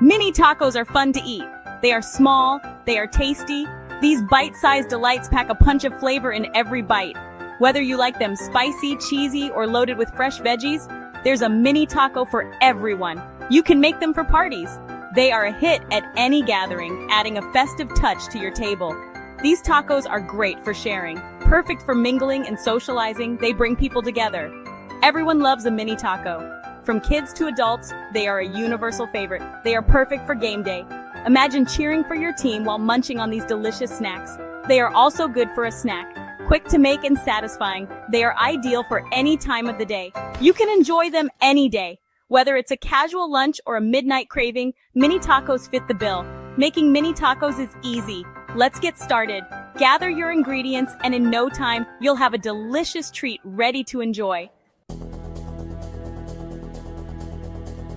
Mini tacos are fun to eat. They are small, they are tasty. These bite-sized delights pack a punch of flavor in every bite. Whether you like them spicy, cheesy, or loaded with fresh veggies, there's a mini taco for everyone. You can make them for parties. They are a hit at any gathering, adding a festive touch to your table. These tacos are great for sharing. Perfect for mingling and socializing, they bring people together. Everyone loves a mini taco. From kids to adults, they are a universal favorite. They are perfect for game day. Imagine cheering for your team while munching on these delicious snacks. They are also good for a snack. Quick to make and satisfying, they are ideal for any time of the day. You can enjoy them any day. Whether it's a casual lunch or a midnight craving, mini tacos fit the bill. Making mini tacos is easy. Let's get started. Gather your ingredients and in no time, you'll have a delicious treat ready to enjoy.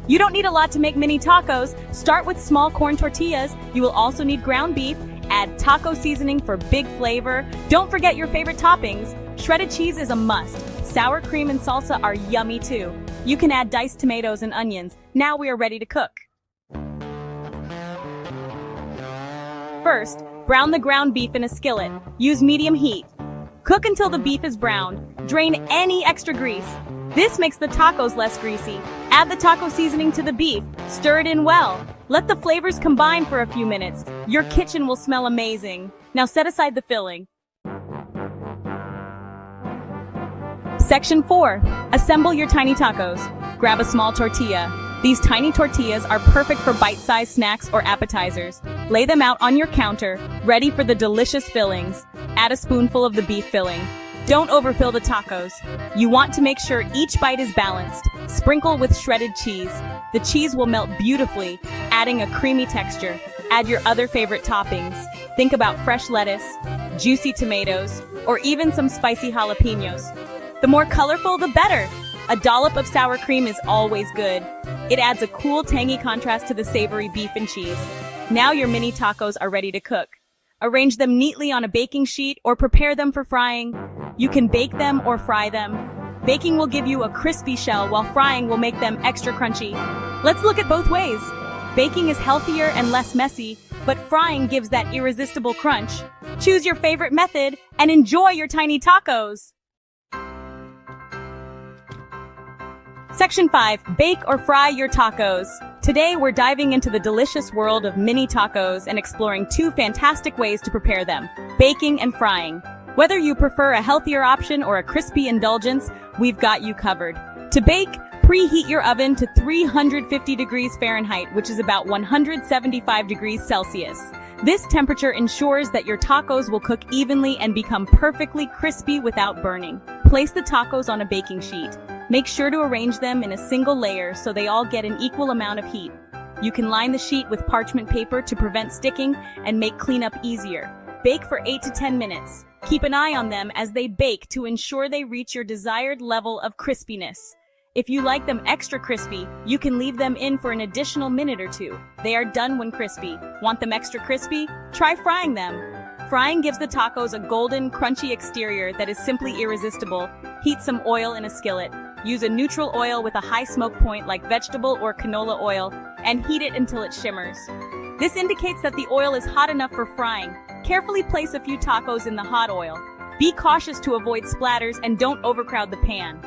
You don't need a lot to make mini tacos. Start with small corn tortillas. You will also need ground beef. Add taco seasoning for big flavor. Don't forget your favorite toppings. Shredded cheese is a must. Sour cream and salsa are yummy too. You can add diced tomatoes and onions. Now we are ready to cook. First, brown the ground beef in a skillet. Use medium heat. Cook until the beef is browned. Drain any extra grease. This makes the tacos less greasy. Add the taco seasoning to the beef. Stir it in well. Let the flavors combine for a few minutes. Your kitchen will smell amazing. Now set aside the filling. Section 4. Assemble your tiny tacos. Grab a small tortilla. These tiny tortillas are perfect for bite-sized snacks or appetizers. Lay them out on your counter, ready for the delicious fillings. Add a spoonful of the beef filling. Don't overfill the tacos. You want to make sure each bite is balanced. Sprinkle with shredded cheese. The cheese will melt beautifully, adding a creamy texture. Add your other favorite toppings. Think about fresh lettuce, juicy tomatoes, or even some spicy jalapenos. The more colorful, the better. A dollop of sour cream is always good. It adds a cool, tangy contrast to the savory beef and cheese. Now your mini tacos are ready to cook. Arrange them neatly on a baking sheet or prepare them for frying. You can bake them or fry them. Baking will give you a crispy shell while frying will make them extra crunchy. Let's look at both ways. Baking is healthier and less messy, but frying gives that irresistible crunch. Choose your favorite method and enjoy your tiny tacos. Section 5. Bake or fry your tacos. Today we're diving into the delicious world of mini tacos and exploring two fantastic ways to prepare them, baking and frying. Whether you prefer a healthier option or a crispy indulgence, we've got you covered. To bake, preheat your oven to 350 degrees Fahrenheit, which is about 175 degrees Celsius. This temperature ensures that your tacos will cook evenly and become perfectly crispy without burning. Place the tacos on a baking sheet. Make sure to arrange them in a single layer so they all get an equal amount of heat. You can line the sheet with parchment paper to prevent sticking and make cleanup easier. Bake for 8 to 10 minutes. Keep an eye on them as they bake to ensure they reach your desired level of crispiness. If you like them extra crispy, you can leave them in for an additional minute or two. They are done when crispy. Want them extra crispy? Try frying them. Frying gives the tacos a golden, crunchy exterior that is simply irresistible. Heat some oil in a skillet. Use a neutral oil with a high smoke point like vegetable or canola oil and heat it until it shimmers. This indicates that the oil is hot enough for frying. Carefully place a few tacos in the hot oil. Be cautious to avoid splatters and don't overcrowd the pan.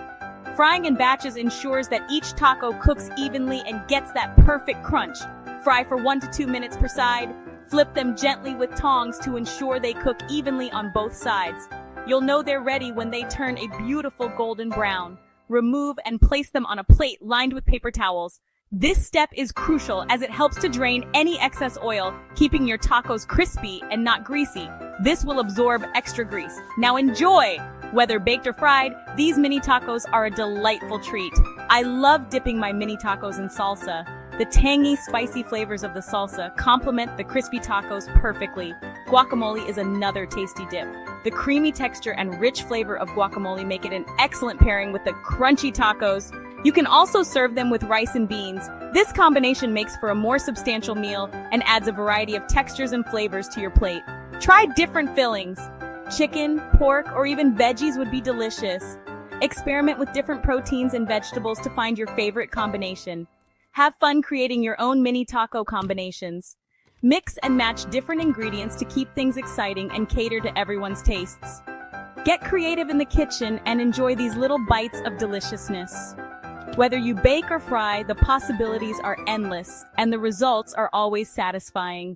Frying in batches ensures that each taco cooks evenly and gets that perfect crunch. Fry for 1 to 2 minutes per side. Flip them gently with tongs to ensure they cook evenly on both sides. You'll know they're ready when they turn a beautiful golden brown. Remove and place them on a plate lined with paper towels. This step is crucial as it helps to drain any excess oil, keeping your tacos crispy and not greasy. This will absorb extra grease. Now enjoy! Whether baked or fried, these mini tacos are a delightful treat. I love dipping my mini tacos in salsa. The tangy, spicy flavors of the salsa complement the crispy tacos perfectly. Guacamole is another tasty dip. The creamy texture and rich flavor of guacamole make it an excellent pairing with the crunchy tacos. You can also serve them with rice and beans. This combination makes for a more substantial meal and adds a variety of textures and flavors to your plate. Try different fillings. Chicken, pork, or even veggies would be delicious. Experiment with different proteins and vegetables to find your favorite combination. Have fun creating your own mini taco combinations. Mix and match different ingredients to keep things exciting and cater to everyone's tastes. Get creative in the kitchen and enjoy these little bites of deliciousness. Whether you bake or fry, the possibilities are endless, and the results are always satisfying.